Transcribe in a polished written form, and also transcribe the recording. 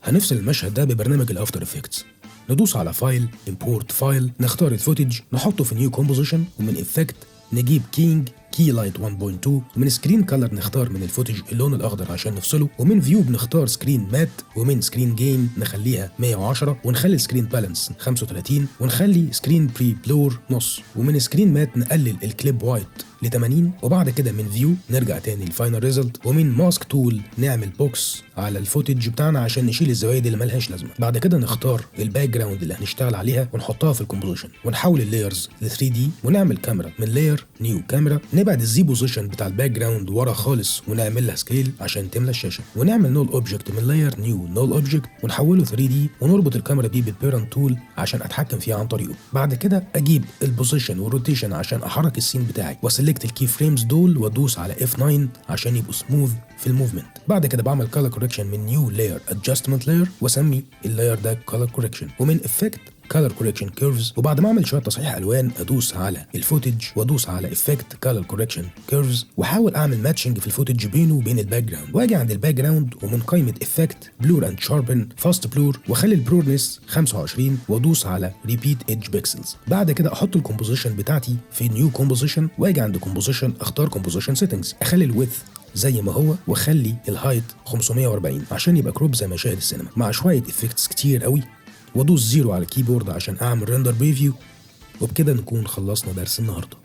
هنفصل المشهد ده ببرنامج الافتر افكتس. ندوس على فايل، امبورت فايل، نختار الفوتج، نحطه في نيو كومبوزيشن، ومن افكت نجيب كينج كي لايت 1.2، ومن سكرين كلر نختار من الفوتج اللون الاخضر عشان نفصله، ومن فيو بنختار سكرين مات، ومن سكرين جين نخليها 110، ونخلي سكرين بالانس 35، ونخلي سكرين بري بلور نص، ومن سكرين مات نقلل الكليب وايت ل 80، وبعد كده من فيو نرجع تاني للفاينل ريزلت، ومن ماسك تول نعمل بوكس على الفوتج بتاعنا عشان نشيل الزوايد اللي ملهاش لازمه. بعد كده نختار الباك جراوند اللي هنشتغل عليها ونحطها في الكومبوزيشن، ونحول اللايرز ل 3 دي، ونعمل كاميرا من لاير نيو كاميرا، نبعد الزي بوزيشن بتاع الباك جراوند ورا خالص ونعمل لها سكيل عشان تملى الشاشه، ونعمل نول اوبجكت من لاير نيو نول اوبجكت ونحوله 3 دي، ونربط الكاميرا دي بالبيرنت تول عشان اتحكم فيها عن طريقه. بعد كده اجيب البوزيشن والروتيشن عشان احرك السين بتاعي، واسلكت الكي فريمز دول وادوس على F9 عشان يبقوا سموث في الموفمنت. بعد كده بعمل كولر كوركشن من نيو لاير ادجستمنت لاير، واسمي اللاير ده كولر كوركشن، ومن افكت كولر كوركشن كيرفز، وبعد ما اعمل شويه تصحيح الوان ادوس على الفوتج وادوس على افكت كولر كوركشن كيرفز، واحاول اعمل ماتشنج في الفوتج بينه وبين الباك جراوند، واجي عند الباك جراوند ومن قائمه افكت بلور اند شاربن فاست بلور، واخلي البلورنس 25، وادوس على ريبيت ايدج بيكسلز. بعد كده احط الكومبوزيشن بتاعتي في نيو كومبوزيشن، واجي عند كومبوزيشن اختار كومبوزيشن سيتنجز، اخلي الويدث زي ما هو، واخلي الهايت 540 عشان يبقى كروب زي مشاهد السينما مع شويه افكتس كتير قوي، وادوس 0 على الكيبورد عشان اعمل ريندر بريفيو. وبكده نكون خلصنا درس النهارده.